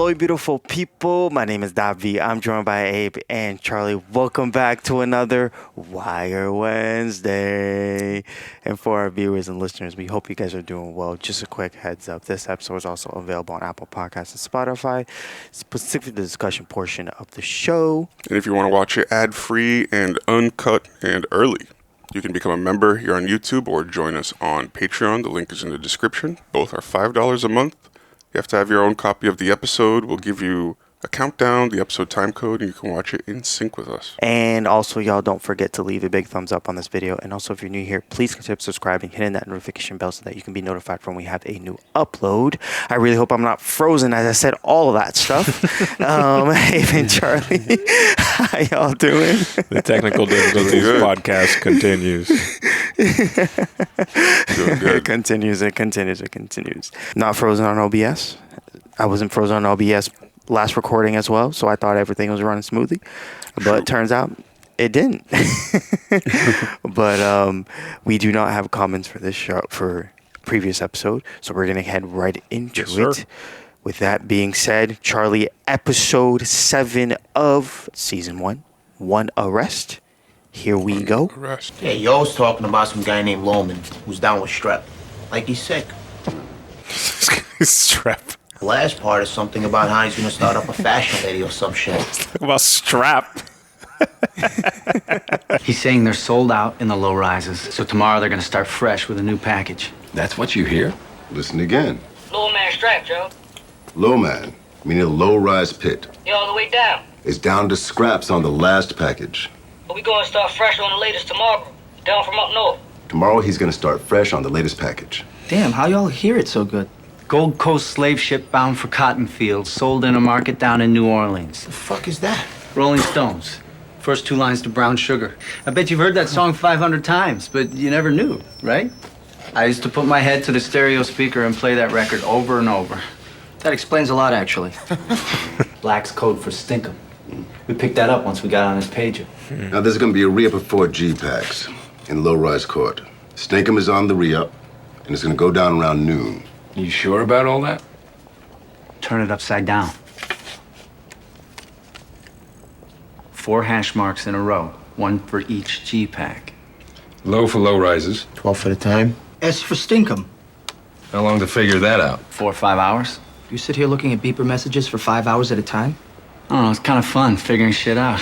Hello, beautiful people. My name is Davi. I'm joined by Abe and Charlie. Welcome back to another Wire Wednesday. And for our viewers and listeners, we hope you guys are doing well. Just a quick heads up. This episode is also available on Apple Podcasts and Spotify, specifically the discussion portion of the show. And if you want to watch it ad-free and uncut and early, you can become a member here on YouTube or join us on Patreon. The link is in the description. Both are $5 a month. You have to have your own copy of the episode. We'll give you a countdown, the episode time code, and you can watch it in sync with us. And also, y'all, don't forget to leave a big thumbs up on this video. And also, if you're new here, please consider subscribing, hitting that notification bell so that you can be notified when we have a new upload. I really hope I'm not frozen as I said all of that stuff. Hey, and Charlie, how y'all doing? The technical difficulties podcast continues. It continues. Not frozen on OBS. I wasn't frozen on OBS last recording as well, so I thought everything was running smoothly, but it turns out it didn't. But we do not have comments for this show for previous episode, so we're gonna head right into it. With that being said, Charlie, episode 7 of season 1, One Arrest. Here we go. Yeah, Yo's talking about some guy named Loman who's down with strep, like he's sick. Strep. The last part is something about how he's gonna start up a fashion lady or some shit. Talk about strap. He's saying they're sold out in the low rises, so tomorrow they're gonna start fresh with a new package. That's what you hear? Listen again. Low man strap, Joe. Low man, meaning a low-rise pit. You all the way down. It's down to scraps on the last package. But we gonna start fresh on the latest tomorrow. Down from up north. Tomorrow he's gonna start fresh on the latest package. Damn, how y'all hear it so good? Gold Coast slave ship bound for cotton fields, sold in a market down in New Orleans. The fuck is that? Rolling Stones. First 2 lines to Brown Sugar. I bet you've heard that song 500 times, but you never knew, right? I used to put my head to the stereo speaker and play that record over and over. That explains a lot, actually. Black's code for stinkum. We picked that up once we got on his pager. Now there's gonna be a re-up of 4 G-packs in low-rise court. Stinkum is on the re-up, and it's gonna go down around noon. You sure about all that? Turn it upside down. 4 hash marks in a row, 1 for each G-pack. Low for low rises. 12 for the time. S for stinkum. How long to figure that out? 4 or 5 hours. You sit here looking at beeper messages for 5 hours at a time? I don't know, it's kind of fun figuring shit out.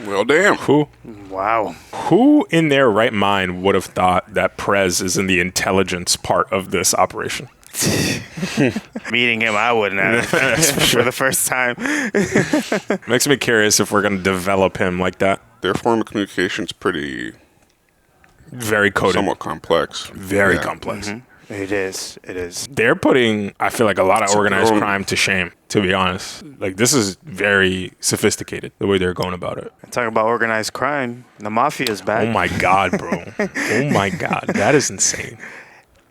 Well, damn. Who in their right mind would have thought that Prez is in the intelligence part of this operation? Meeting him, I wouldn't have for the first time. Makes me curious if we're going to develop him like that. Their form of communication is pretty... Very coded. Somewhat complex. Very complex. Mm-hmm. It is. They're putting, I feel like, a lot of organized crime to shame, to be honest. Like, this is very sophisticated, the way they're going about it. Talking about organized crime, the mafia is back. Oh, my God, bro. Oh, my God. That is insane.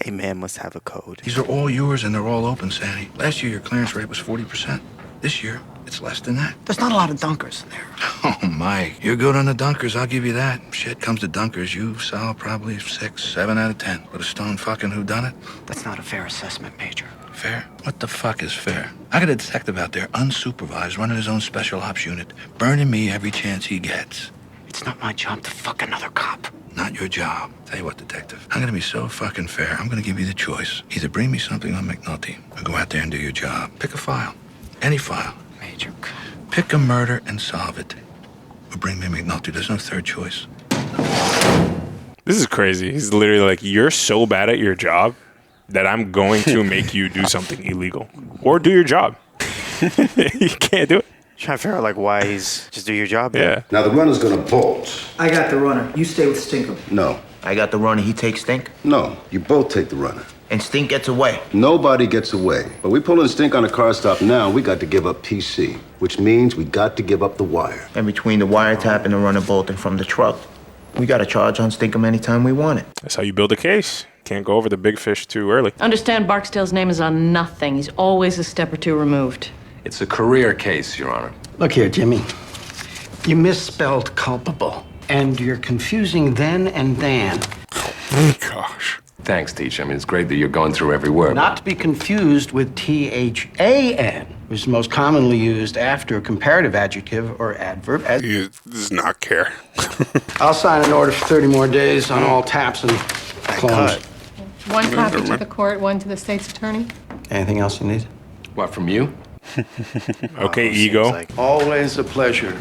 A man must have a code. These are all yours and they're all open, Sandy. Last year, your clearance rate was 40%. This year, it's less than that. There's not a lot of dunkers in there. Oh, Mike, you're good on the dunkers, I'll give you that. Shit comes to dunkers, you solve probably 6, 7 out of 10. But a stone fucking whodunit? That's not a fair assessment, Major. Fair? What the fuck is fair? I got a detective out there, unsupervised, running his own special ops unit, burning me every chance he gets. It's not my job to fuck another cop. Not your job. Tell you what, detective, I'm gonna be so fucking fair. I'm gonna give you the choice. Either bring me something on McNulty or go out there and do your job. Pick a file. Any file. Major. Pick a murder and solve it. Or bring me McNulty. There's no third choice. This is crazy. He's literally like, you're so bad at your job that I'm going to make you do something illegal. Or do your job. You can't do it. Trying to figure out like why he's just do your job. Yeah. Now the runner's gonna bolt. I got the runner. You stay with stinkum. No. I got the runner, he takes Stink. No. You both take the runner. And Stink gets away. Nobody gets away. But we pulling Stink on a car stop now, we got to give up PC, which means we got to give up the wire. And between the wiretap and the runner bolting from the truck, we got a charge on Stinkum anytime we want it. That's how you build a case. Can't go over the big fish too early. Understand Barksdale's name is on nothing. He's always a step or two removed. It's a career case, Your Honor. Look here, Jimmy. You misspelled culpable. And you're confusing then and Dan. Gosh. Thanks, Teach. I mean, it's great that you're going through every word. Not to be confused with THAN. which is most commonly used after a comparative adjective or adverb. He does not care. I'll sign an order for 30 more days on all taps and clones. One copy to the court, one to the state's attorney. Anything else you need? What, from you? Okay, ego. Always a pleasure,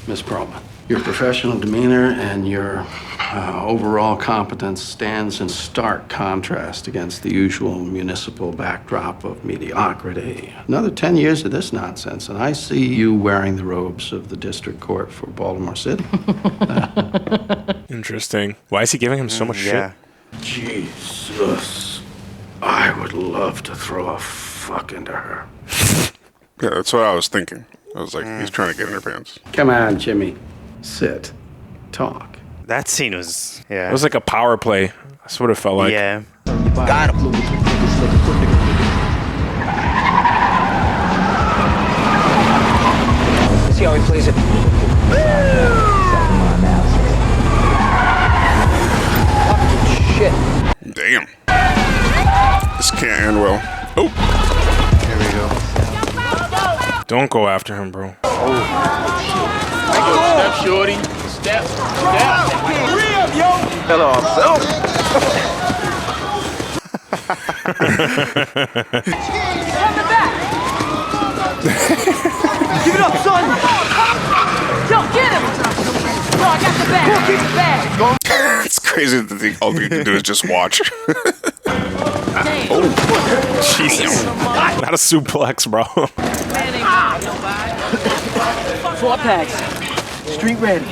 Miss Perlman. Your professional demeanor and your overall competence stands in stark contrast against the usual municipal backdrop of mediocrity. Another 10 years of this nonsense, and I see you wearing the robes of the district court for Baltimore City. Interesting. Why is he giving him so much shit? Jesus. I would love to throw a fuck into her. Yeah, that's what I was thinking. I was like, he's trying to get in her pants. Come on, Jimmy. Sit. Talk. That scene was, It was like a power play. That's what it felt like. Yeah. Got him. See how he plays it. Shit. Damn. This can't end well. Oh. Here we go. Don't go after him, bro. Step, shorty. Step. Rib, yo. Hello, Give it up, son! Yo, get him! No, I got the bag. Get the bag. It's crazy that all you can do is just watch. Oh, Jesus. Not a suplex, bro. 4 packs. Street ready.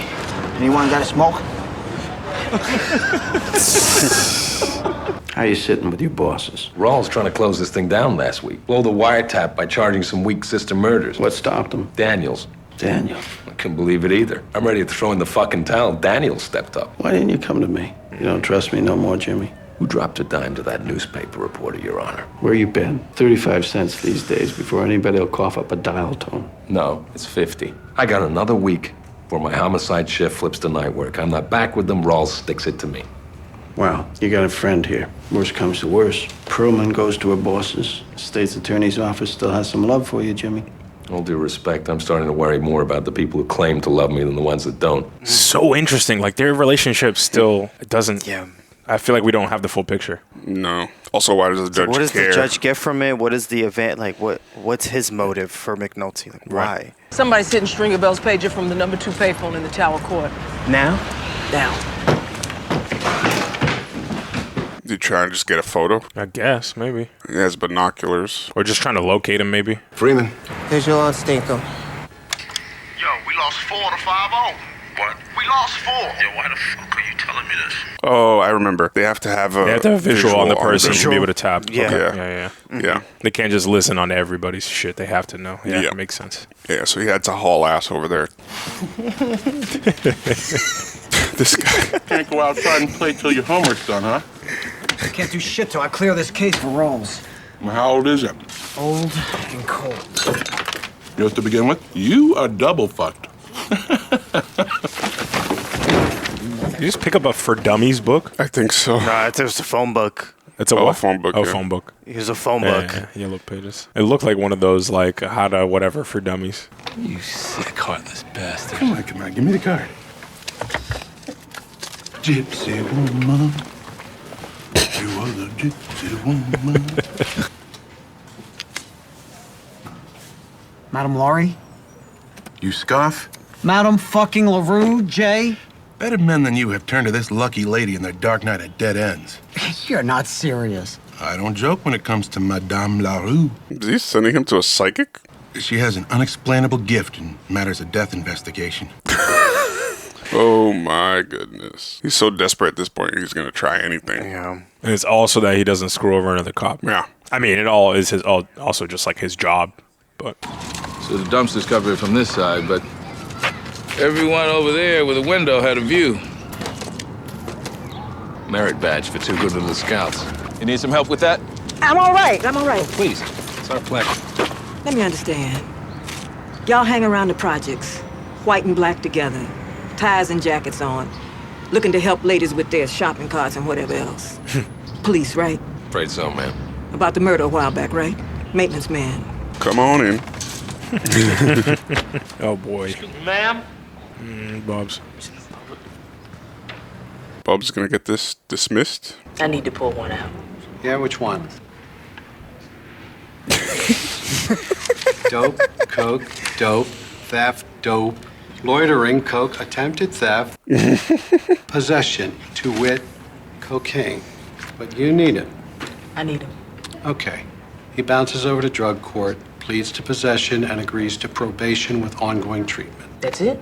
Anyone got a smoke? How you sitting with your bosses? Rawls trying to close this thing down last week. Blow the wiretap by charging some weak sister murders. What stopped them? Daniels. Daniel. I couldn't believe it either. I'm ready to throw in the fucking towel. Daniels stepped up. Why didn't you come to me? You don't trust me no more, Jimmy? Who dropped a dime to that newspaper reporter, Your Honor? Where you been? 35 cents these days before anybody will cough up a dial tone. No, it's 50. I got another week before my homicide shift flips to night work. I'm not back with them. Rawls sticks it to me. Well, you got a friend here. Worst comes to worst. Perlman goes to her bosses. State's attorney's office still has some love for you, Jimmy. All due respect, I'm starting to worry more about the people who claim to love me than the ones that don't. So interesting. Like, their relationship still doesn't... Yeah. I feel like we don't have the full picture. No. Also, why does the judge care? What does the judge get from it? What is the event? Like, what's his motive for McNulty? Like, why? Somebody's hitting Stringer Bell's pager from the number 2 payphone in the Tower Court. Now? Now. Did you try and just get a photo? I guess, maybe. He has binoculars. Or just trying to locate him, maybe. Freeman. Visual on Stinko. Yo, we lost 4 to 5-0. What? We lost 4. Yo, why the fuck are you telling me this? Oh, I remember. They have to have a visual on the person to be able to tap. Yeah. Okay. Yeah. Yeah. Yeah. They can't just listen on everybody's shit. They have to know. Yeah, Yeah. It makes sense. Yeah, so he had to haul ass over there. This guy. Can't go outside and play till your homework's done, huh? I can't do shit till I clear this case for Rawls. Well, how old is it? Old and cold. You know what to begin with? You are double fucked. Did you just pick up a For Dummies book? I think so. Nah, it was a phone book. It's a Oh, what? a phone book, Oh, yeah. phone book. It was a phone book. Yeah, yellow pages. It looked like one of those, like, how to whatever for dummies. You sick, heartless bastard. Come on. Give me the card. Gypsy woman. You are the gypsy woman. Madam Laurie? You scoff? Madam fucking LaRue, Jay? Better men than you have turned to this lucky lady in their dark night at dead ends. You're not serious. I don't joke when it comes to Madame LaRue. Is he sending him to a psychic? She has an unexplainable gift in matters of death investigation. Oh my goodness. He's so desperate at this point, he's going to try anything. Yeah. And it's also that he doesn't screw over another cop. Yeah. I mean, it all is his also just like his job. But So the dumpster's covered from this side, but everyone over there with a window had a view. Merit badge for 2 good little scouts. You need some help with that? I'm all right. I'm all right. Please, it's our pleasure. Let me understand. Y'all hang around the projects, white and black together, ties and jackets on, looking to help ladies with their shopping carts and whatever else. Police, right? Afraid so, ma'am. About the murder a while back, right? Maintenance man. Come on in. Oh boy. Ma'am? Bubs. Bub's gonna get this dismissed. I need to pull one out. Yeah, which one? Dope, coke, dope, theft, dope, loitering, coke, attempted theft, possession, to wit, cocaine. But you need it. I need him. Okay. He bounces over to drug court, pleads to possession, and agrees to probation with ongoing treatment. That's it?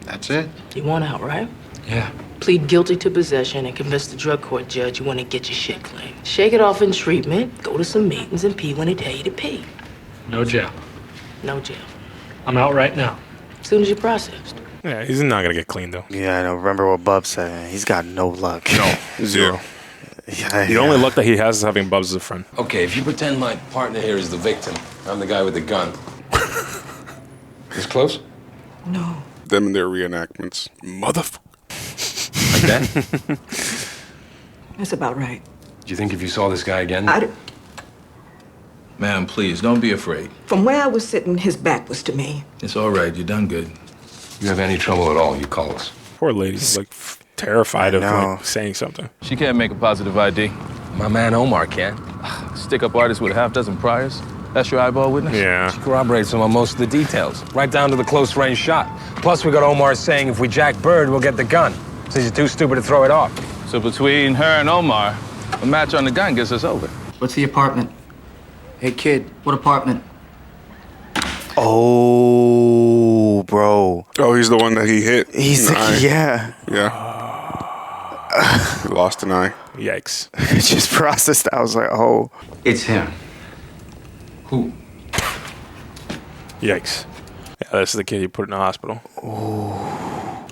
That's it. You want out, right? Yeah. Plead guilty to possession and convince the drug court judge you want to get your shit clean. Shake it off in treatment, go to some meetings, and pee when they tell you to pee. No jail. No jail. I'm out right now. As soon as you're processed. Yeah, he's not gonna get clean though. Yeah, I know. Remember what Bub said? He's got no luck. No, zero. Yeah, The only luck that he has is having Bubs as a friend. Okay, if you pretend my partner here is the victim, I'm the guy with the gun. This close? No. Them and their reenactments. Motherfucker. Like that? That's about right. Do you think if you saw this guy again? Ma'am, please, don't be afraid. From where I was sitting, his back was to me. It's all right. You done good. You have any trouble at all, you call us. Poor lady's like terrified of like, saying something. She can't make a positive ID. My man Omar can. Stick-up artist with a half-dozen priors. That's your eyeball witness? Yeah. She corroborates him on most of the details, right down to the close-range shot. Plus, we got Omar saying if we jack Bird, we'll get the gun. Says you're too stupid to throw it off. So between her and Omar, a match on the gun gets us over. What's the apartment? Hey, kid, what apartment? Oh, bro. Oh, he's the one that he hit. He's yeah. Yeah. He lost an eye. Yikes. It just processed. I was like, oh. It's him. Who? Yikes. Yeah, that's the kid you put in the hospital.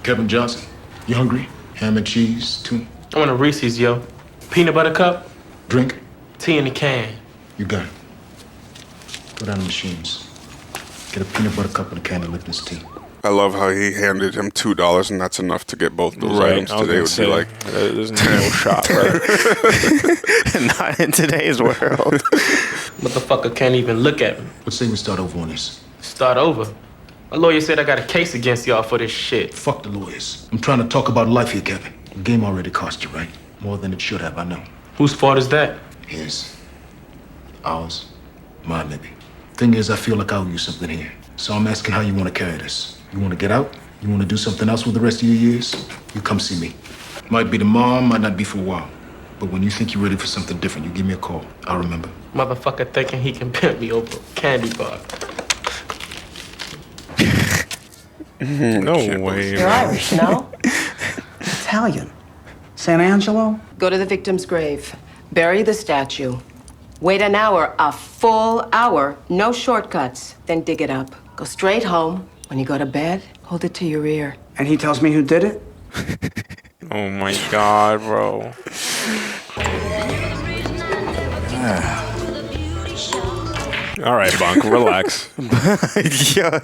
Kevin Johnson. You hungry? Ham and cheese, tuna. I want a Reese's, yo. Peanut butter cup, Drink? tea in the can. You got it. Go down the machines. Get a peanut butter cup and a can of Lipton's tea. I love how he handed him $2 and that's enough to get both those items. I was Today gonna would say, be like, there's no shot, bro. Not in today's world. Motherfucker can't even look at me. Let's say we start over on this. Start over. My lawyer said I got a case against y'all for this shit. Fuck the lawyers. I'm trying to talk about life here, Kevin. The game already cost you, right? More than it should have, I know. Whose fault is that? His. Ours. Mine, maybe. Thing is, I feel like I owe you something here. So I'm asking how you want to carry this. You want to get out? You want to do something else with the rest of your years? You come see me. Might be tomorrow, might not be for a while. But when you think you're ready for something different, you give me a call. I'll remember. Motherfucker thinking he can pimp me over a candy bar. No way. You're Irish, no? Italian. San Angelo? Go to the victim's grave. Bury the statue. Wait an hour, a full hour. No shortcuts. Then dig it up. Go straight home. When you go to bed, hold it to your ear. And he tells me who did it? Oh my god, bro. All right, Bunk, relax. Yeah.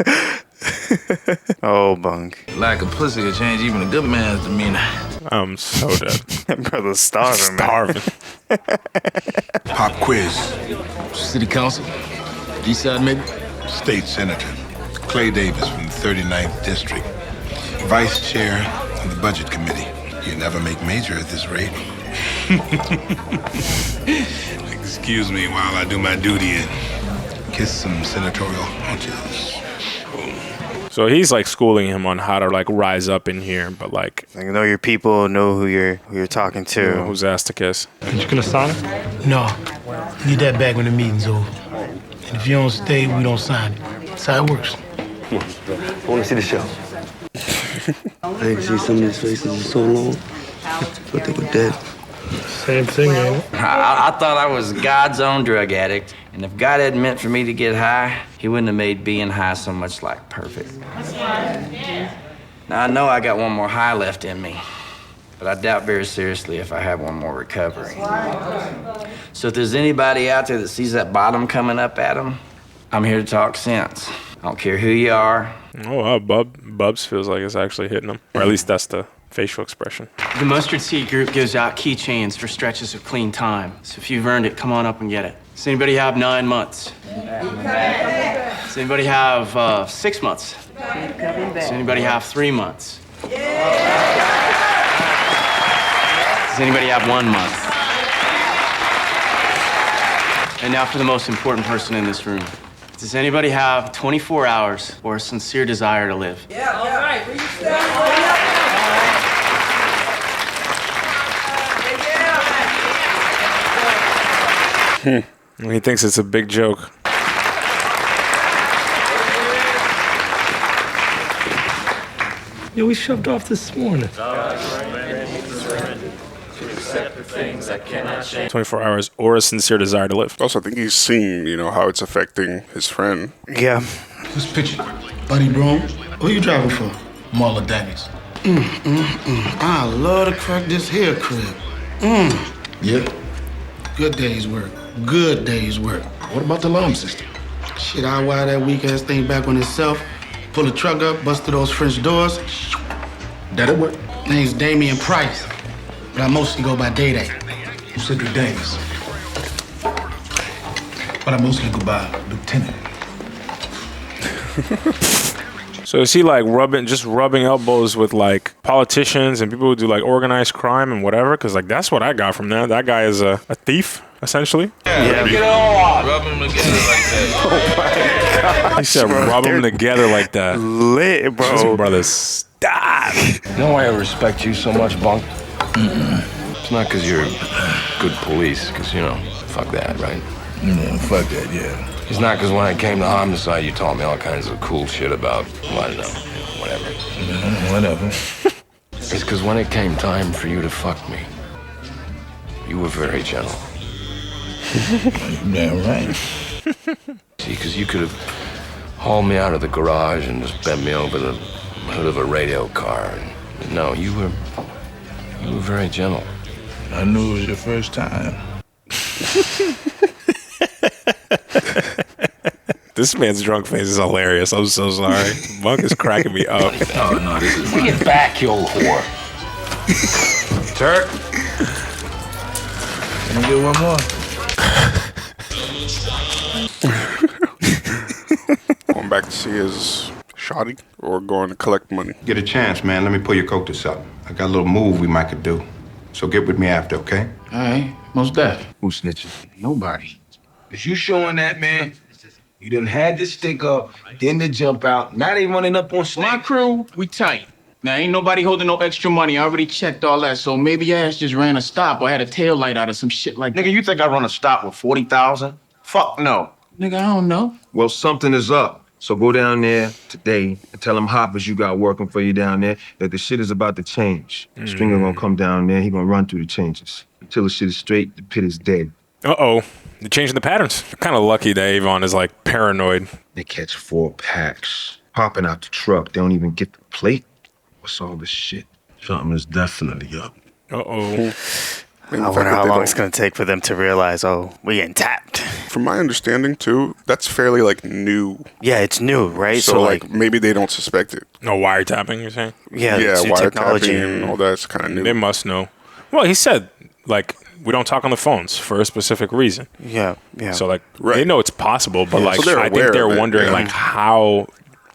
Oh, Bunk. Lack of pussy will change even a good man's demeanor. I'm so dead. That brother's starving, man. Pop quiz. City council? East side, maybe? State Senator Clay Davis from the 39th District. Vice Chair of the Budget Committee. You never make major at this rate. Excuse me while I do my duty and kiss some senatorial haunches. So he's like schooling him on how to like rise up in here, but like know your people, know who you're talking to. You know who's asked to kiss. You gonna sign it? No. Need that back when the meeting's over. And if you don't stay, we don't sign it. That's how it works. I want to see the show. I didn't see some of these faces in so long. But they were dead. Same thing, man. I thought I was God's own drug addict. And if God hadn't meant for me to get high, he wouldn't have made being high so much like perfect. Now, I know I got one more high left in me, but I doubt very seriously if I have one more recovery. So if there's anybody out there that sees that bottom coming up at them, I'm here to talk sense. I don't care who you are. Oh, wow, Bubs feels like it's actually hitting him. Or at least that's the facial expression. The Mustard Seed Group gives out keychains for stretches of clean time. So if you've earned it, come on up and get it. Does anybody have 9 months? Does anybody have 6 months? Does anybody have 3 months? Does anybody have 1 month? And now for the most important person in this room. Does anybody have 24 hours or a sincere desire to live? Yeah, all right. Where you He thinks it's a big joke. Yo, we shoved off this morning. 24 hours or a sincere desire to live. Also, I think he's seen, how it's affecting his friend. Yeah. Who's pitching? Buddy Broom? Who you driving for? Marla Denny's. I love to crack this hair crib. Yeah. Good day's work. Good day's work. What about the alarm system? Shit, I wire that weak-ass thing back on itself, pull the truck up, bust through those French doors. That'll work. Name's Damian Price, but I mostly go by Day-Day. You said you're Davis. But I mostly go by Lieutenant. So is he like rubbing elbows with like politicians and people who do like organized crime and whatever? Because like that's what I got from that. That guy is a thief, essentially. Yeah. Get on. Rub them together like that. Oh my God. He said rub them together like that. Lit, bro. This brother, stop. You know why I respect you so much, Bunk? It's not because you're good police, because, fuck that, right? Yeah, fuck that, yeah. It's not because when I came to homicide, you taught me all kinds of cool shit about, well, I don't know, whatever. Whatever. It's because when it came time for you to fuck me, you were very gentle. Damn right. See, because you could have hauled me out of the garage and just bent me over the hood of a radio car. And, no, you were very gentle. I knew it was your first time. This man's drunk face is hilarious. I'm so sorry. Monk is cracking me up. Oh, no, this is... Bring it back, you old whore. Turk. Can I get one more? Going back to see his shoddy or going to collect money? Get a chance, man. Let me pull your coat this up. I got a little move we might could do. So get with me after, okay? All right, most deaf. Who's snitching? Nobody. Is you showing that, man? You done had the stick up, then the jump out, now they running up on Snake. My crew, we tight. Now, ain't nobody holding no extra money. I already checked all that, so maybe your ass just ran a stop or had a tail light out or some shit like that. Nigga, you think I run a stop with 40,000? Fuck no. Nigga, I don't know. Well, something is up. So go down there today and tell them hoppers you got working for you down there that the shit is about to change. Stringer gonna come down there, he gonna run through the changes. Until the shit is straight, the pit is dead. Uh-oh. They're changing the patterns. They're kind of lucky that Avon is like paranoid. They catch 4 packs. Popping out the truck, they don't even get the plate. What's all this shit? Something is definitely up. Uh-oh. I wonder how long it's going to take for them to realize, oh, we getting tapped. From my understanding, too, that's fairly, new. Yeah, it's new, right? So, maybe they don't suspect it. No wiretapping, you're saying? Yeah, wiretapping and all that's kind of new. They must know. Well, he said, we don't talk on the phones for a specific reason. Yeah. So, they know it's possible, but, so I think they're wondering, how...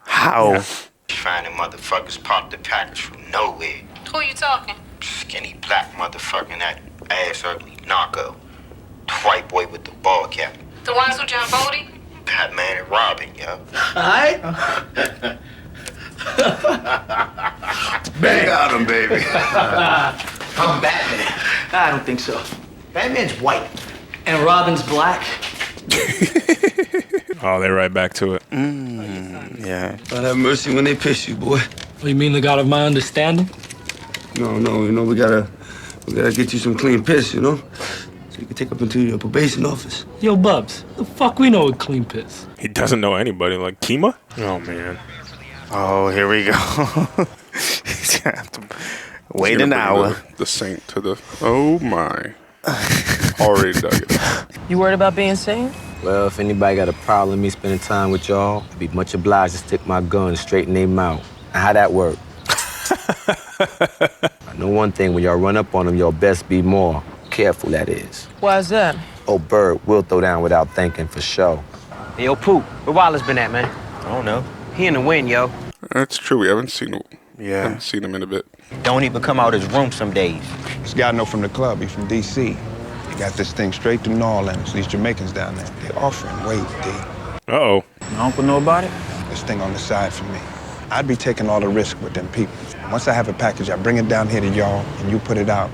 How? Trying motherfuckers pop the package from nowhere. Who you talking? Skinny black motherfucker and that ass ugly narco. The white boy with the ball cap. The ones who John Bodie? Batman and Robin, yo. Alright? Bang out him, baby. I'm Batman. I don't think so. Batman's white. And Robin's black. Oh, they're right back to it. Yeah. God have mercy when they piss you, boy. What, you mean the God of my understanding? No, we gotta get you some clean piss, So you can take up into your probation office. Yo, Bubs, the fuck we know what clean piss? He doesn't know anybody. Like, Kima? Oh, man. Oh, here we go. He's going to have to wait an hour. The saint to the... Oh, my. Already dug it. You worried about being seen? Well, if anybody got a problem with me spending time with y'all, I'd be much obliged to stick my gun straight in their mouth. Now, how that work? I know one thing, when y'all run up on them, y'all best be more careful, that is. Why's that? Oh, Bird, we'll throw down without thinking for sure. Hey, yo, Poop, where Wallace been at, man? I don't know. He in the wind, yo. That's true. We haven't seen him. Yeah. Haven't seen him in a bit. Don't even come out his room some days. This guy I know from the club. He's from D.C. He got this thing straight to New Orleans. These Jamaicans down there, they're offering weight, D. Uh-oh. My uncle know about it? This thing on the side for me. I'd be taking all the risk with them people. Once I have a package, I bring it down here to y'all, and you put it out.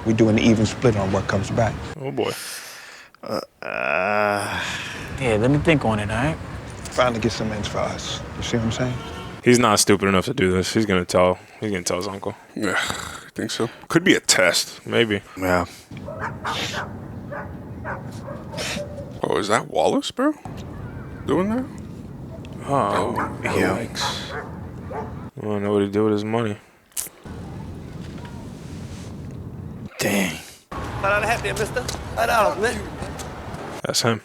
We do an even split on what comes back. Oh, boy. Yeah, let me think on it, all right? Finally get some ends for us. You see what I'm saying? He's not stupid enough to do this. He's gonna tell his uncle. Yeah, I think so. Could be a test. Maybe. Yeah. Oh, is that Wallace, bro? Doing that? Oh, yeah. Yikes. I don't know what he did with his money. Dang. $5 half there, mister. $5, man. That's him.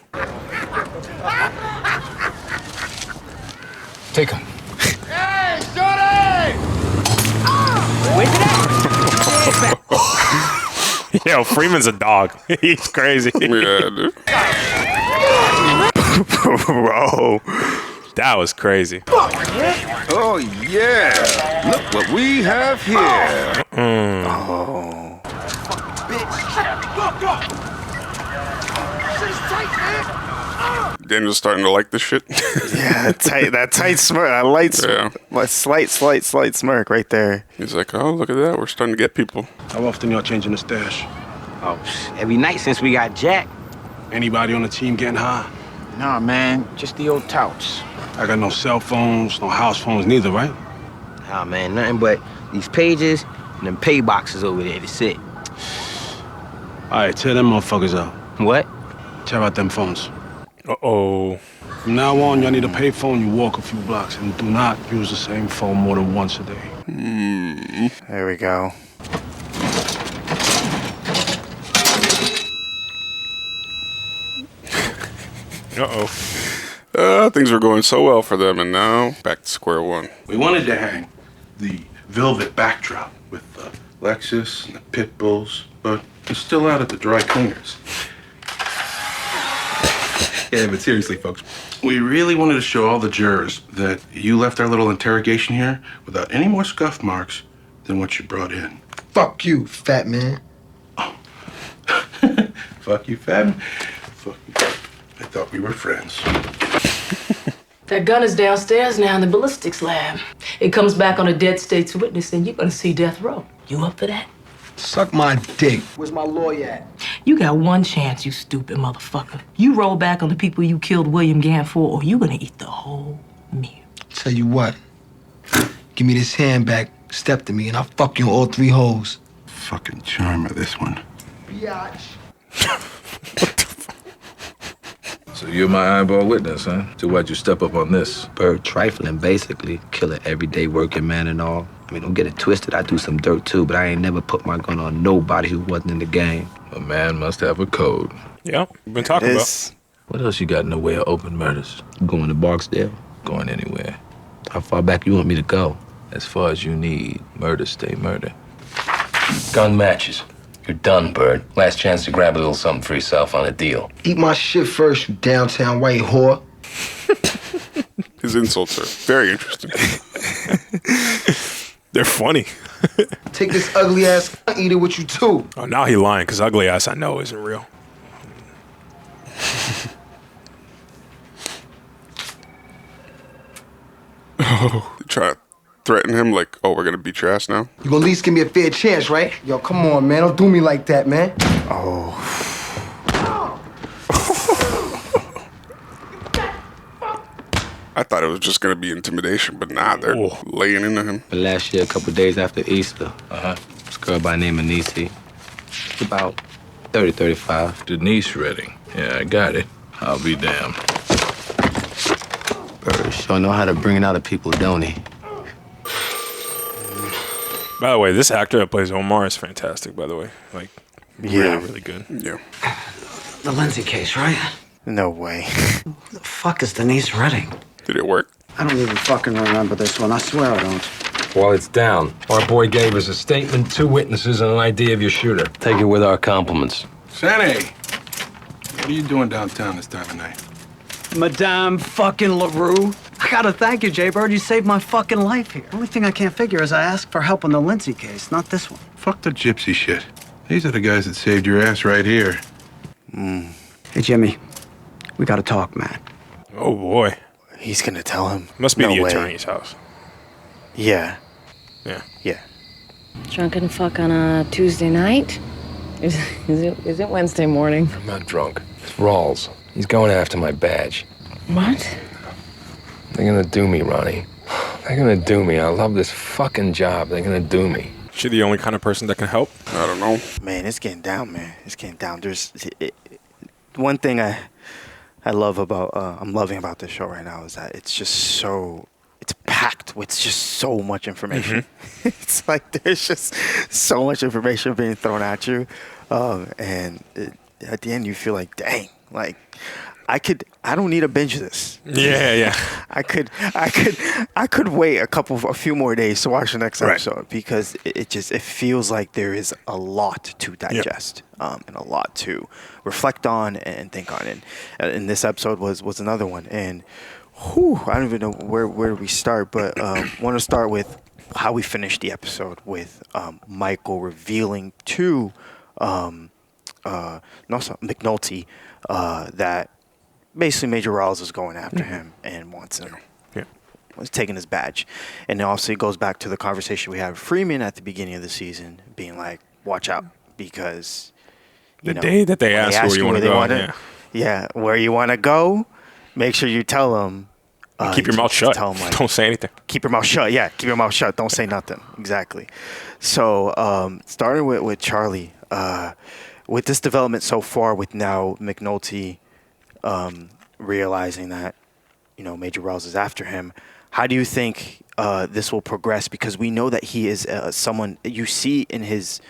Take him. Hey, shorty! Where's it at? Yo, Freeman's a dog. He's crazy. Yeah, dude. Bro. That was crazy. Oh, yeah. Look what we have here. Oh. Daniel's starting to like this shit. Yeah, that tight smirk, that light, slight smirk right there. He's like, oh, look at that. We're starting to get people. How often y'all changing the stash? Oh, every night since we got Jack. Anybody on the team getting high? Nah, man, just the old touts. I got no cell phones, no house phones neither, right? Nah, man, nothing but these pages and them pay boxes over there. That's it. All right, tear them motherfuckers out. What? Tear out them phones. Uh-oh. From now on, y'all need a pay phone, you walk a few blocks, and do not use the same phone more than once a day. There we go. Uh-oh. Things were going so well for them, and now back to square one. We wanted to hang the velvet backdrop with the Lexus and the pit bulls, but it's still out at the dry cleaners. Yeah, but seriously, folks, we really wanted to show all the jurors that you left our little interrogation here without any more scuff marks than what you brought in. Fuck you, fat man. Fuck you, fat man. Fuck you. I thought we were friends. That gun is downstairs now in the ballistics lab. It comes back on a dead state's witness, and you're gonna see death row. You up for that? Suck my dick. Where's my lawyer at? You got one chance, you stupid motherfucker. You roll back on the people you killed William Gann for, or you gonna eat the whole meal. Tell you what. Give me this hand back, step to me, and I'll fuck you in all three holes. Fucking charmer, this one. Biatch. So you're my eyeball witness, huh? So why'd you step up on this? Bird trifling, basically. Kill an everyday working man and all. I mean, don't get it twisted. I do some dirt too, but I ain't never put my gun on nobody who wasn't in the game. A man must have a code. Yeah, we've been talking about. What else you got in the way of open murders? Going to Barksdale. Going anywhere. How far back you want me to go? As far as you need. Murder stay murder. Gun matches. You're done, Bird. Last chance to grab a little something for yourself on a deal. Eat my shit first, you downtown white whore. His insults are very interesting. They're funny. Take this ugly ass, eat it with you too. Oh, now he lying, because ugly ass I know isn't real. Oh, try to threaten him like, oh, we're gonna beat your ass now. You gonna at least give me a fair chance, right? Yo, come on, man. Don't do me like that, man. Oh. I thought it was just gonna be intimidation, but nah, they're laying into him. But last year, a couple days after Easter, this girl by the name of Nisi, about 30, 35. Denise Redding. Yeah, I got it. I'll be damned. Bird sure know how to bring it out of people, don't he? By the way, this actor that plays Omar is fantastic, by the way. Like, really, really good. Yeah. The Lindsay case, right? No way. Who the fuck is Denise Redding? Did it work? I don't even fucking remember this one. I swear I don't. Well, it's down. Our boy gave us a statement, 2 witnesses, and an idea of your shooter. Take it with our compliments. Sandy! What are you doing downtown this time of night? Madame fucking LaRue. I gotta thank you, Jaybird. You saved my fucking life here. Only thing I can't figure is I asked for help on the Lindsay case, not this one. Fuck the gypsy shit. These are the guys that saved your ass right here. Hey, Jimmy. We gotta talk, man. Oh, boy. He's gonna tell him. Must be No the way. attorney's house. Yeah. Yeah. Yeah. Drunken fuck on a Tuesday night? Is it Wednesday morning? I'm not drunk. It's Rawls. He's going after my badge. What? They're gonna do me, Ronnie. They're gonna do me. I love this fucking job. They're gonna do me. She the only kind of person that can help? I don't know. Man, it's getting down, man. It's getting down. One thing I love about I'm loving about this show right now is that it's just so it's packed with just so much information. It's like there's just so much information being thrown at you, and at the end you feel like, dang, like I don't need to binge this. Yeah. I could wait a few more days to watch the next episode because it feels like there is a lot to digest and a lot to reflect on and think on. And this episode was another one. And I don't even know where we start, but want to start with how we finished the episode with Michael revealing to McNulty that basically Major Rawls is going after him and wants him. Yeah. Was taking his badge. And then also it goes back to the conversation we had with Freeman at the beginning of the season, being like, watch out, because The day that they ask where you want to go, where you want to go, make sure you tell them. Keep your mouth shut. Tell 'em, like, Don't say anything. Keep your mouth shut. Yeah, keep your mouth shut. Don't say nothing. Exactly. So starting with Charlie, with this development so far, with now McNulty realizing that Major Rawls is after him, how do you think this will progress? Because we know that he is someone you see in his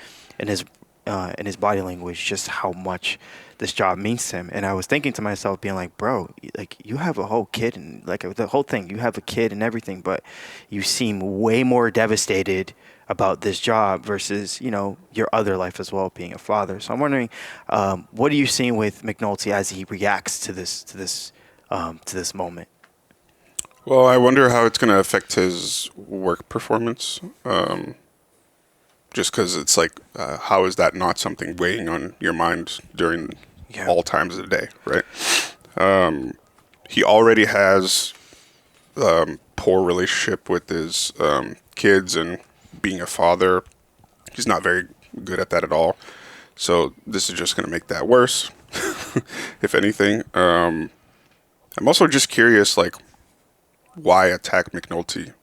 body language just how much this job means to him. And I was thinking to myself, being like, bro, like you have a whole kid and like the whole thing, you have a kid and everything, but you seem way more devastated about this job versus your other life as well, being a father. So I'm wondering, what are you seeing with McNulty as he reacts to this moment? Well, I wonder how it's going to affect his work performance. Just because it's like, how is that not something weighing on your mind during all times of the day, right? He already has poor relationship with his kids, and being a father, he's not very good at that at all. So this is just going to make that worse, if anything. I'm also just curious, like, why attack McNulty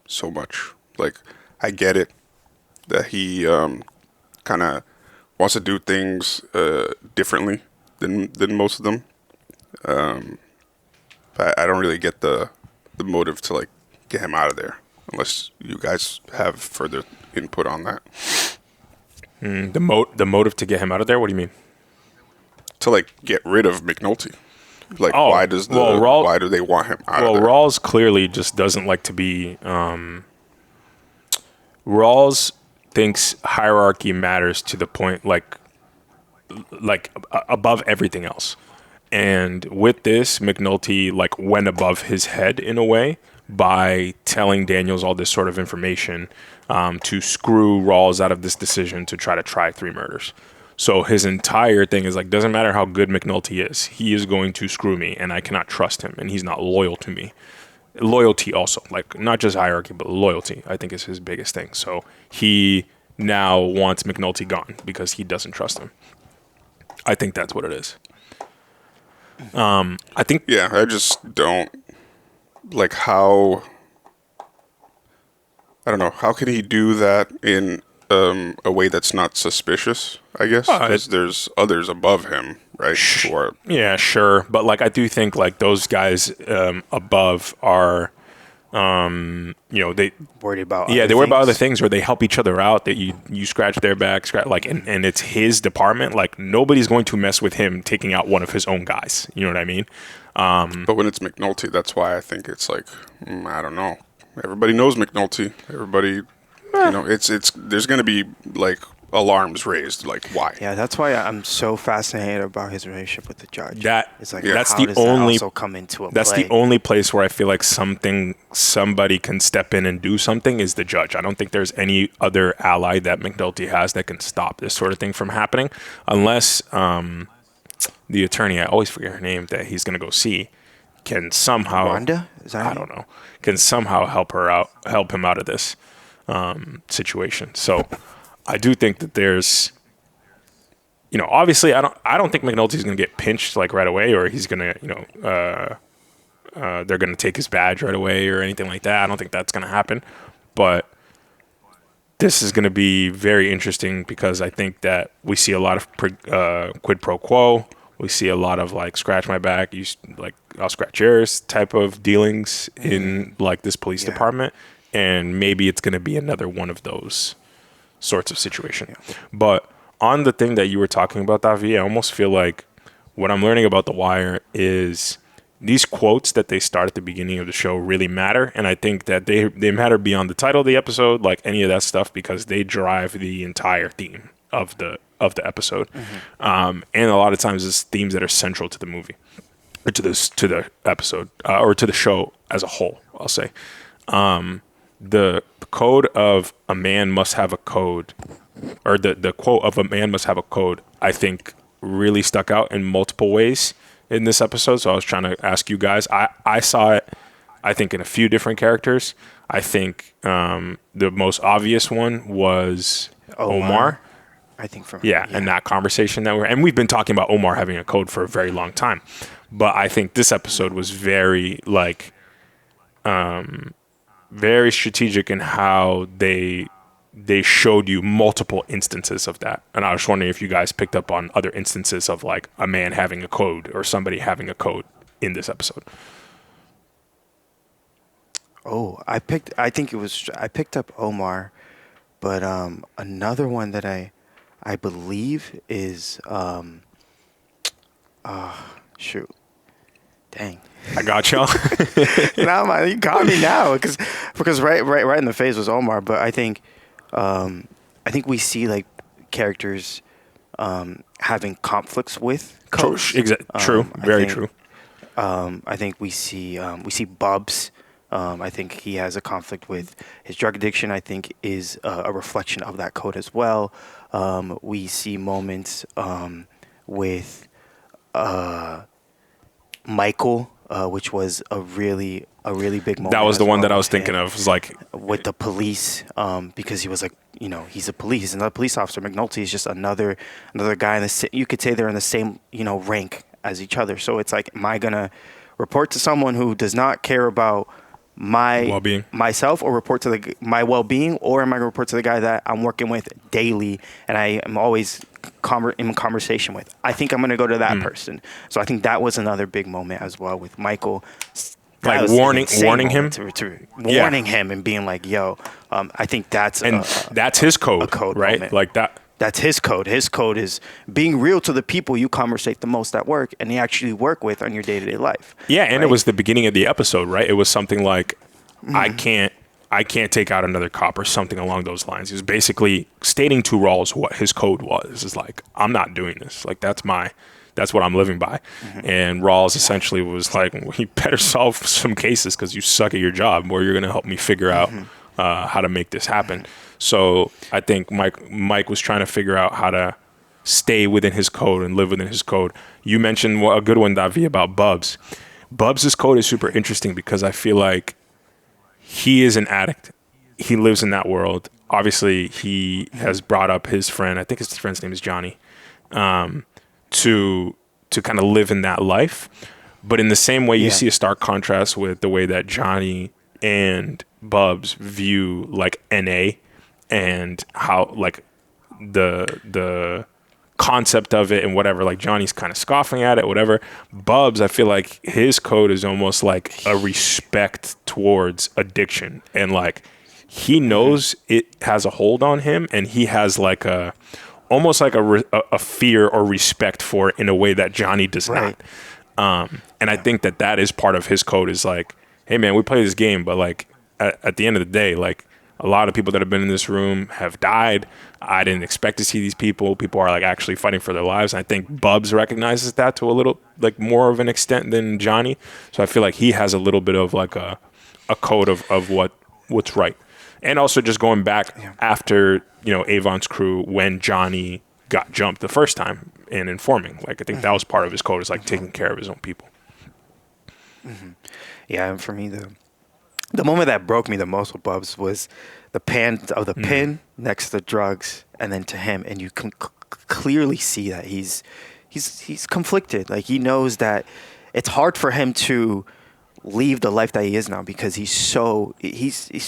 so much? Like, I get it that he kind of wants to do things differently than most of them. But I don't really get the motive to like get him out of there, unless you guys have further input on that. The motive to get him out of there? What do you mean? To like get rid of McNulty. Like, why do they want him out of there? Well, Rawls clearly just doesn't like to be. Rawls thinks hierarchy matters to the point like above everything else. And with this, McNulty like went above his head in a way by telling Daniels all this sort of information to screw Rawls out of this decision to try 3 murders. So his entire thing is like, doesn't matter how good McNulty is, he is going to screw me, and I cannot trust him, and he's not loyal to me. Loyalty also, like not just hierarchy, but loyalty, I think is his biggest thing. So he now wants McNulty gone because he doesn't trust him. I think that's what it is. I think. Yeah, I just don't like how. I don't know. How can he do that in a way that's not suspicious? I guess because there's others above him, right? Yeah, sure, but like I do think like those guys above are, they worried about. They worry about other things, or they help each other out. That you scratch their back, and it's his department. Like nobody's going to mess with him taking out one of his own guys. You know what I mean? But when it's McNulty, that's why I think it's like I don't know. Everybody knows McNulty. Everybody, it's there's going to be like alarms raised. Like, why? Yeah, that's why I'm so fascinated about his relationship with the judge. It's like, That's how the does only that also come into a that's play? the only place where I feel like somebody can step in and do something is the judge. I don't think there's any other ally that McNulty has that can stop this sort of thing from happening, unless the attorney, I always forget her name, that he's going to go see, can somehow Rhonda? Is that her I name? don't know, can somehow help him out of this situation. So I do think that there's, obviously I don't think McNulty's going to get pinched like right away, or he's going to, they're going to take his badge right away or anything like that. I don't think that's going to happen. But this is going to be very interesting because I think that we see a lot of quid pro quo. We see a lot of like scratch my back, I'll scratch yours type of dealings in like this police department. And maybe it's going to be another one of those sorts of situation. Yeah. But on the thing that you were talking about, Davi, I almost feel like what I'm learning about The Wire is these quotes that they start at the beginning of the show really matter. And I think that they matter beyond the title of the episode, like any of that stuff, because they drive the entire theme of the episode. And a lot of times it's themes that are central to the movie, or to the episode, or to the show as a whole, I'll say. The code of a man must have a code, or the quote of a man must have a code, I think really stuck out in multiple ways in this episode. So I was trying to ask you guys, I saw it, I think, in a few different characters. I think the most obvious one was Omar. I think and that conversation and we've been talking about Omar having a code for a very long time, but I think this episode was very very strategic in how they showed you multiple instances of that. And I was wondering if you guys picked up on other instances of like a man having a code or somebody having a code in this episode. I picked up Omar, but another one that I believe is shoot, dang, I got y'all. Nah, man, you got me now because right in the face was Omar, but I think we see like characters having conflicts with codes. True, very true. I think we see Bubs. I think he has a conflict with his drug addiction. I think is a reflection of that code as well. We see moments with Michael, which was a really big moment. That was the one that I was thinking of. Was like with the police, because he was like, he's a police, another police officer. McNulty is just another guy in the. You could say they're in the same rank as each other. So it's like, am I gonna report to someone who does not care about my well-being, myself, or report to my well-being, or am I gonna report to the guy that I'm working with daily and I am always in conversation with? I think I'm gonna go to that person. So I think that was another big moment as well with Michael, like warning him him and being like, yo, I think that's his code, right? Moment. Like that. That's his code. His code is being real to the people you conversate the most at work and you actually work with on your day-to-day life. Yeah, and right? It was the beginning of the episode, right? It was something like, I can't take out another cop or something along those lines. He was basically stating to Rawls what his code was. It's like, I'm not doing this. Like, that's what I'm living by. And Rawls essentially was like, well, you better solve some cases because you suck at your job, or you're going to help me figure out how to make this happen. So I think Mike was trying to figure out how to stay within his code and live within his code. You mentioned a good one, Davi, about Bubs. Bubs' code is super interesting because I feel like he is an addict. He lives in that world. Obviously, he has brought up his friend, I think his friend's name is Johnny, to kind of live in that life. But in the same way, you see a stark contrast with the way that Johnny and Bubs view like NA and how like the concept of it and whatever. Like Johnny's kind of scoffing at it, whatever. Bubs, I feel like his code is almost like a respect towards addiction, and like he knows it has a hold on him, and he has like almost like a fear or respect for it in a way that Johnny does not. And I think that is part of his code, is like, hey man, we play this game, but like at the end of the day, like a lot of people that have been in this room have died. I didn't expect to see these people. People are like actually fighting for their lives. And I think Bubs recognizes that to a little like more of an extent than Johnny. So I feel like he has a little bit of like a code of what's right. And also just going back after, you know, Avon's crew when Johnny got jumped the first time and informing. Like I think that was part of his code, is like taking care of his own people. Yeah, and for me, the moment that broke me the most with Bubs was the pan of the pin next to the drugs, and then to him, and you can clearly see that he's conflicted. Like he knows that it's hard for him to leave the life that he is now because he's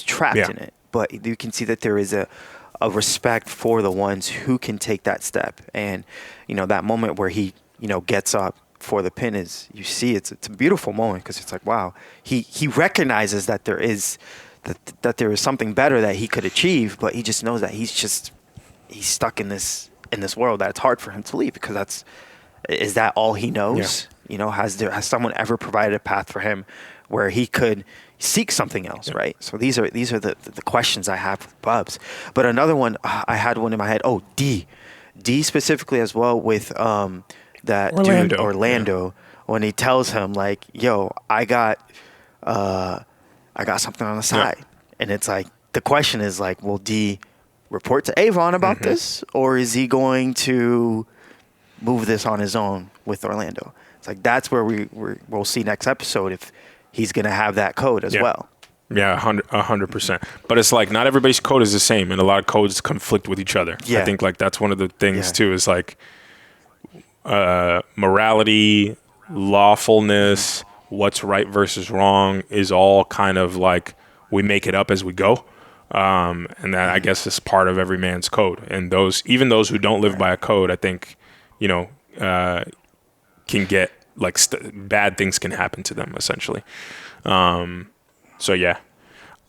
trapped in it. But you can see that there is a respect for the ones who can take that step, and you know that moment where he gets up for the pin is, you see, it's a beautiful moment because it's like, wow, he recognizes that there is something better that he could achieve, but he just knows that he's stuck in this world, that it's hard for him to leave because is that all he knows? You know, has someone ever provided a path for him where he could seek something else, right? So these are the questions I have with Bubs. But another one, I had one in my head. Oh, D specifically as well with that dude Orlando, when he tells him like, yo, I got something on the side. And it's like, the question is like, will D report to Avon about this, or is he going to move this on his own with Orlando? It's like, that's where we'll see next episode if he's going to have that code as well. Yeah, 100%. But it's like, not everybody's code is the same, and a lot of codes conflict with each other. I think like that's one of the things too, is like morality, lawfulness, what's right versus wrong is all kind of like, we make it up as we go. And that, I guess, is part of every man's code. And even those who don't live by a code, I think, you know, can get like bad things can happen to them essentially. So yeah,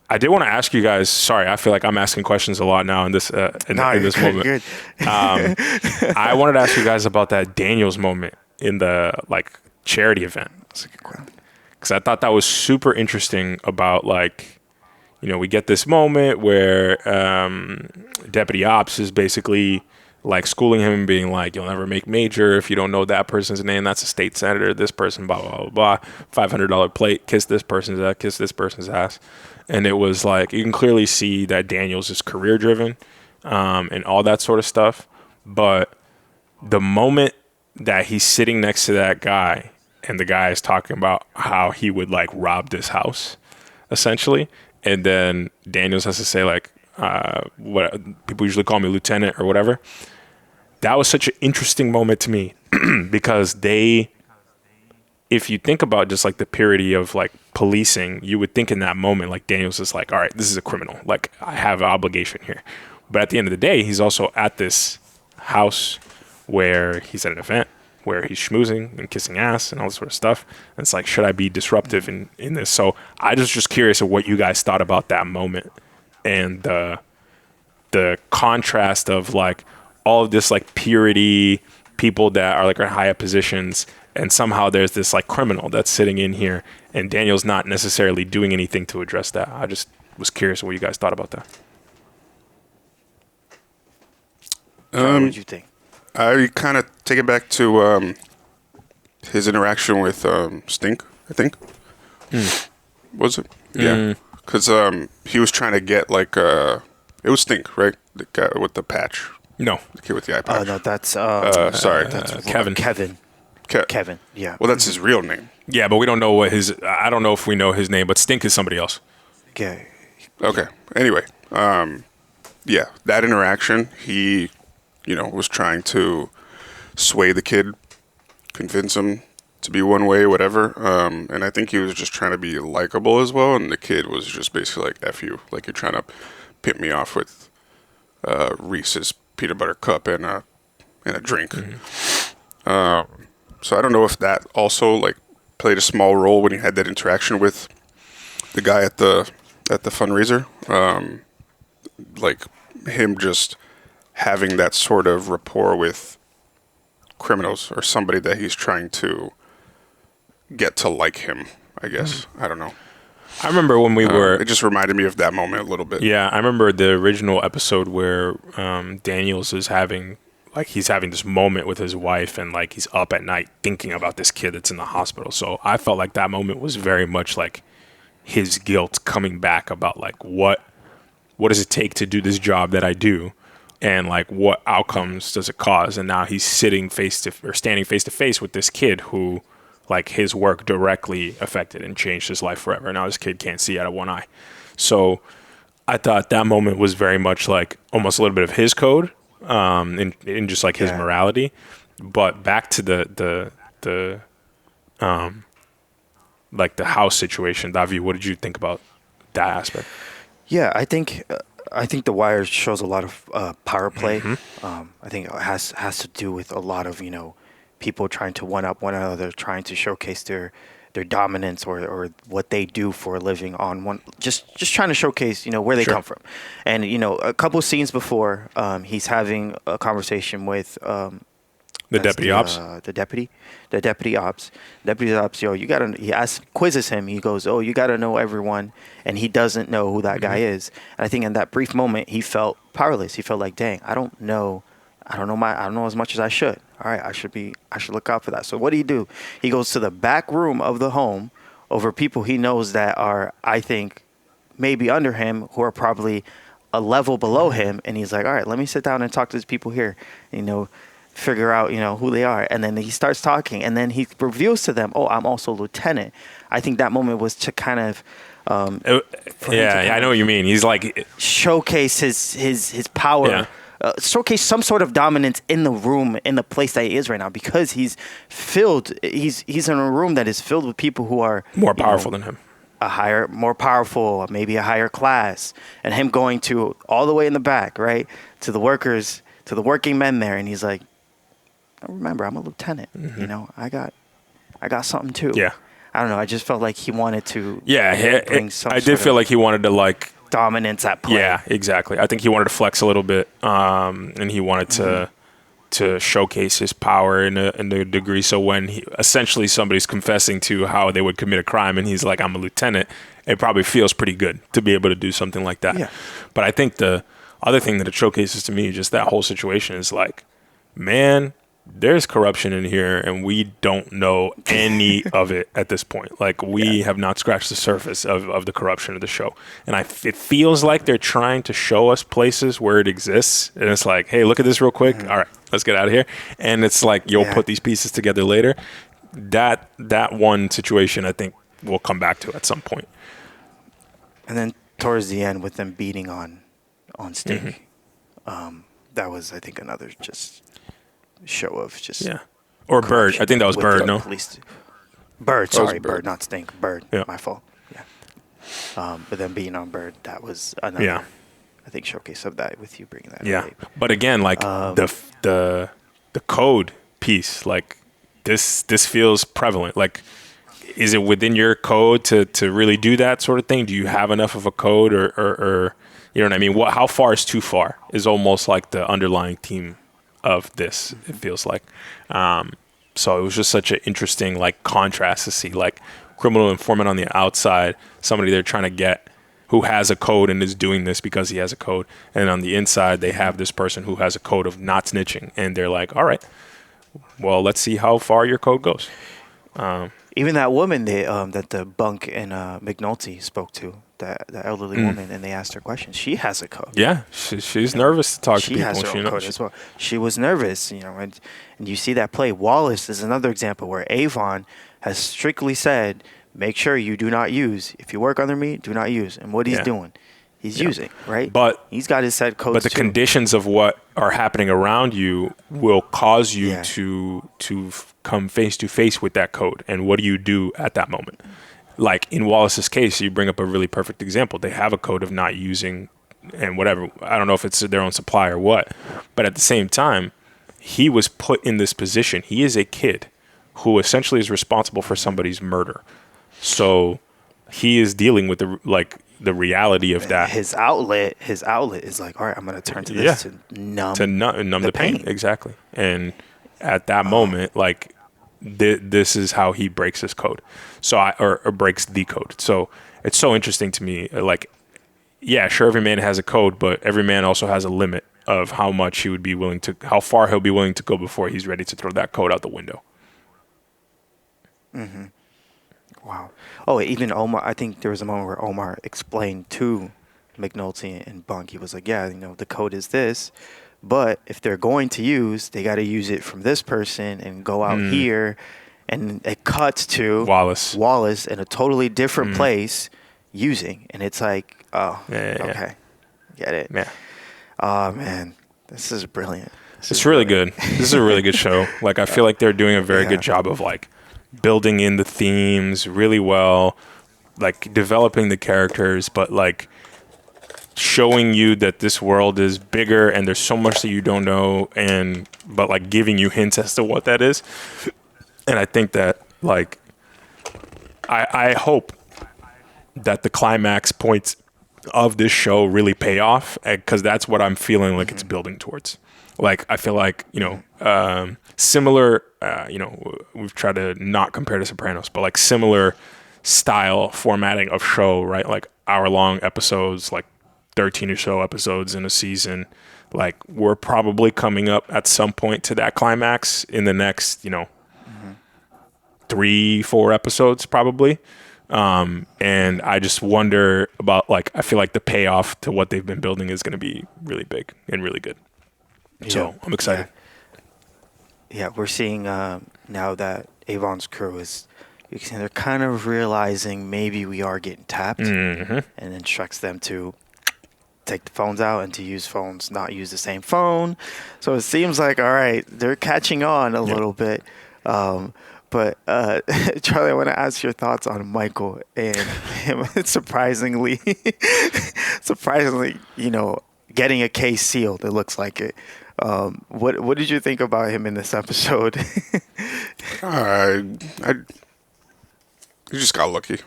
I did want to ask you guys. Sorry, I feel like I'm asking questions a lot now in this in this moment. I wanted to ask you guys about that Daniels moment in the like charity event. That's a good question. Because I thought that was super interesting. About like, you know, we get this moment where Deputy Ops is basically like schooling him and being like, you'll never make major if you don't know that person's name. That's a state senator. This person, blah, blah, blah, blah. $500 plate. Kiss this person's ass. Kiss this person's ass. And it was like, you can clearly see that Daniels is career driven and all that sort of stuff. But the moment that he's sitting next to that guy and the guy is talking about how he would like rob this house, essentially. And then Daniels has to say like, what people usually call me lieutenant or whatever. That was such an interesting moment to me because if you think about just like the purity of like policing, you would think in that moment, like Daniels is like, all right, this is a criminal. Like I have an obligation here. But at the end of the day, he's also at this house where he's at an event where he's schmoozing and kissing ass and all this sort of stuff. And it's like, should I be disruptive in this? So I was just curious of what you guys thought about that moment and the contrast of like all of this like purity, people that are like in higher positions, and somehow there's this like criminal that's sitting in here, and Daniel's not necessarily doing anything to address that. I just was curious what you guys thought about that. What did you think? I kind of take it back to his interaction with Stink, I think. Was it? Yeah. Because he was trying to get like, it was Stink, right? The guy with the patch. No. The kid with the eye patch. No, that's sorry. That's Kevin. Kevin, yeah. Well, that's his real name. Yeah, but we don't know I don't know if we know his name, but Stink is somebody else. Okay. Okay. Anyway, yeah, that interaction, he, you know, was trying to sway the kid, convince him to be one way, whatever. And I think he was just trying to be likable as well. And the kid was just basically like, F you. Like, you're trying to pimp me off with Reese's peanut butter cup and a drink. So I don't know if that also like played a small role when he had that interaction with the guy at the fundraiser. Like him just having that sort of rapport with criminals or somebody that he's trying to get to like him, I guess. I don't know. I remember when we were. It just reminded me of that moment a little bit. Yeah, I remember the original episode where Daniels is having this moment with his wife, and like he's up at night thinking about this kid that's in the hospital. So I felt like that moment was very much like his guilt coming back about like what does it take to do this job that I do, and like what outcomes does it cause? And now he's standing face to face with this kid who, like, his work directly affected and changed his life forever. Now this kid can't see out of one eye. So I thought that moment was very much like almost a little bit of his code, in just like his morality. But back to the like the house situation, Davi, what did you think about that aspect? Yeah, I think The Wire shows a lot of power play. I think it has to do with a lot of people trying to one up one another, trying to showcase their dominance or what they do for a living on one. Just trying to showcase where they come from, and a couple of scenes before, he's having a conversation with the deputy ops. The deputy ops. He quizzes him. He goes, "Oh, you got to know everyone," and he doesn't know who that guy is. And I think in that brief moment, he felt powerless. He felt like, "Dang, I don't know as much as I should. All right, I should look out for that." So what do? He goes to the back room of the home over people he knows that are, I think, maybe under him, who are probably a level below him, and he's like, "All right, let me sit down and talk to these people here. Figure out who they are." And then he starts talking, and then he reveals to them, "Oh, I'm also a lieutenant." I think that moment was to kind of I know what you mean. He's like showcase his power. Yeah. Showcase some sort of dominance in the room, in the place that he is right now, because he's in a room that is filled with people who are more powerful than him, more powerful, maybe a higher class, and him going to all the way in the back, right, to the workers, to the working men there, and he's like, "Remember, I'm a lieutenant. I got something too." Yeah, I don't know. I just felt like he wanted to. Yeah, I did feel like he wanted to like dominance at play. Yeah, exactly. I think he wanted to flex a little bit, and he wanted to showcase his power in a degree. So when essentially somebody's confessing to how they would commit a crime, and he's like, "I'm a lieutenant," it probably feels pretty good to be able to do something like that. Yeah. But I think the other thing that it showcases to me, just that whole situation, is like, man, there's corruption in here, and we don't know any of it at this point. Like, we have not scratched the surface of the corruption of the show. And it feels like they're trying to show us places where it exists. And it's like, hey, look at this real quick. All right, let's get out of here. And it's like, you'll put these pieces together later. That one situation, I think, we'll come back to at some point. And then towards the end, with them beating on Sting, that was, I think, another just show of just or Bird. I think that was Bird. No, Bird. Sorry, Bird. Not Stink. Bird. Yeah. My fault. Yeah. But then being on Bird, that was another. I think showcase of that with you bringing that. Yeah, up. but again, like the code piece, like this feels prevalent. Like, is it within your code to really do that sort of thing? Do you have enough of a code, or you know what I mean? How far is too far? Is almost like the underlying theme of this, it feels like. So it was just such an interesting like contrast to see, like, criminal informant on the outside, somebody they're trying to get who has a code and is doing this because he has a code, and on the inside they have this person who has a code of not snitching, and they're like, all right, well, let's see how far your code goes. Even that woman that the bunk and McNulty spoke to, the elderly woman, and they asked her questions. She has a code. Yeah, she's nervous to talk to people. She has her own code as well. She was nervous, and you see that play. Wallace is another example where Avon has strictly said, make sure you do not use. If you work under me, do not use. And what he's doing, he's using, right? But he's got his set codes. But the conditions of what are happening around you will cause you to come face to face with that code. And what do you do at that moment? Like in Wallace's case, you bring up a really perfect example. They have a code of not using and whatever. I don't know if it's their own supply or what. But at the same time, he was put in this position. He is a kid who essentially is responsible for somebody's murder. So he is dealing with the reality of that. His outlet is like, all right, I'm going to turn to this to numb the pain. Exactly. And at that moment, like, this is how he breaks his code. So or breaks the code. So it's so interesting to me. Like, yeah, sure, every man has a code, but every man also has a limit of how much he would be willing to, how far he'll be willing to go before he's ready to throw that code out the window. Mm-hmm. Wow. Oh, even Omar, I think there was a moment where Omar explained to McNulty and Bunk, he was like, yeah, the code is this, but if they're going to use, they got to use it from this person and go out here. And it cuts to Wallace in a totally different place using. And it's like, oh, okay. Get it. Yeah. Oh, man. This is brilliant. It's really good. This is a really good show. Like, I feel like they're doing a very good job of, like, building in the themes really well, like, developing the characters, but, like, showing you that this world is bigger and there's so much that you don't know, but, like, giving you hints as to what that is. And I think that, like, I hope that the climax points of this show really pay off, because that's what I'm feeling like it's building towards. Like, I feel like, similar, we've tried to not compare to Sopranos, but like similar style formatting of show, right? Like hour-long episodes, like 13 or so episodes in a season. Like, we're probably coming up at some point to that climax in the next, 3-4 episodes probably. And I just wonder about, like, I feel like the payoff to what they've been building is going to be really big and really good. So I'm excited. Yeah, we're seeing now that Avon's crew is, they're kind of realizing maybe we are getting tapped, and instructs them to take the phones out and to use phones, not use the same phone. So it seems like, all right, they're catching on a little bit. But Charlie, I want to ask your thoughts on Michael and him surprisingly, getting a case sealed. It looks like it. What did you think about him in this episode? He just got lucky,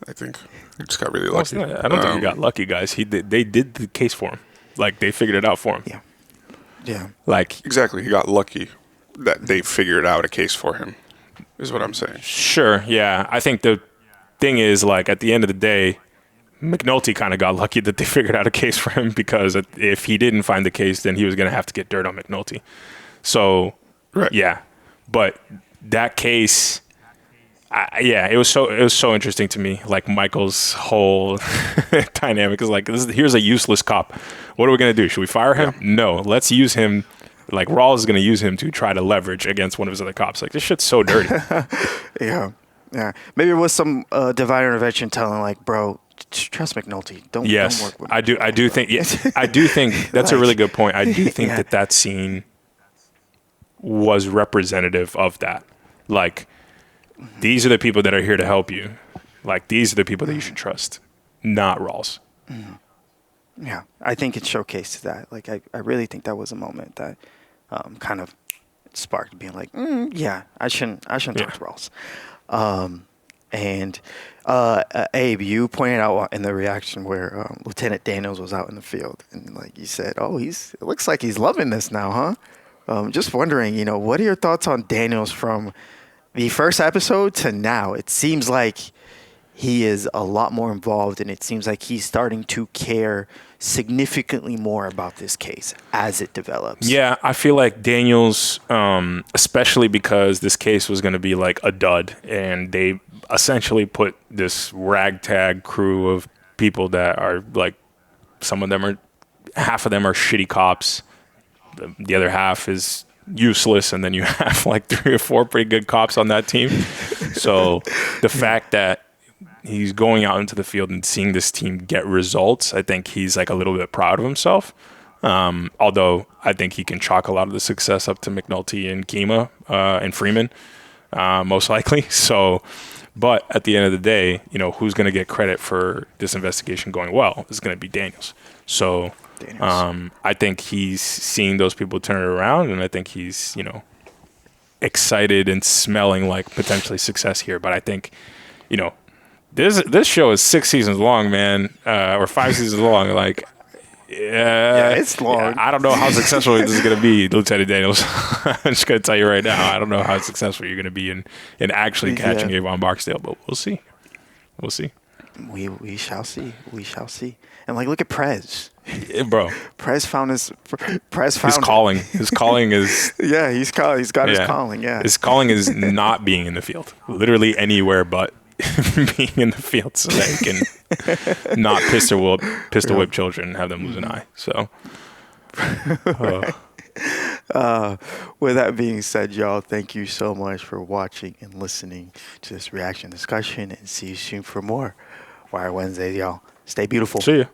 I think. He just got really lucky. I don't think he got lucky, guys. They did the case for him. Like, they figured it out for him. Yeah. Like, exactly. He got lucky that they figured out a case for him, is what I'm saying. Sure, yeah. I think the thing is, like, at the end of the day, McNulty kind of got lucky that they figured out a case for him, because if he didn't find the case, then he was going to have to get dirt on McNulty. So, yeah. But that case, it was so interesting to me. Like, Michael's whole dynamic is like, here's a useless cop. What are we going to do? Should we fire him? Yeah. No, let's use him. Like, Rawls is going to use him to try to leverage against one of his other cops. Like, this shit's so dirty. Yeah. Maybe it was some divine intervention telling, like, bro, trust McNulty. Don't work with him. I do think that's a really good point. I do think that scene was representative of that. Like, these are the people that are here to help you. Like, these are the people that you should trust, not Rawls. Yeah, I think it showcased that. Like, I really think that was a moment that kind of sparked being like, I shouldn't talk to Rawls. And Abe, you pointed out in the reaction where Lieutenant Daniels was out in the field, and like you said, it looks like he's loving this now, huh? Just wondering, what are your thoughts on Daniels from the first episode to now? It seems like he is a lot more involved, and it seems like he's starting to care significantly more about this case as it develops. Yeah, I feel like Daniels, especially because this case was going to be like a dud, and they essentially put this ragtag crew of people that are like, half of them are shitty cops, the other half is useless, and then you have like 3 or 4 pretty good cops on that team. So the fact that he's going out into the field and seeing this team get results, I think he's like a little bit proud of himself. Although I think he can chalk a lot of the success up to McNulty and Kima and Freeman, most likely. So, but at the end of the day, who's going to get credit for this investigation going well is going to be Daniels. So I think he's seeing those people turn it around, and I think he's, excited and smelling like potentially success here. But I think, this show is 6 seasons long, man, or 5 seasons long. Like, it's long. I don't know how successful this is going to be, Lieutenant Daniels. I'm just going to tell you right now. I don't know how successful you're going to be in actually catching Avon Barksdale, but we'll see. We shall see. We shall see. And like, look at Prez. Yeah, bro. Prez found his calling. His calling is yeah. He's got his calling. Yeah. His calling is not being in the field. Literally anywhere but being in the field, so that he can not pistol whip children and have them lose an eye. So. With that being said, y'all, thank you so much for watching and listening to this reaction discussion, and see you soon for more Wire Wednesdays, y'all. Stay beautiful. See ya.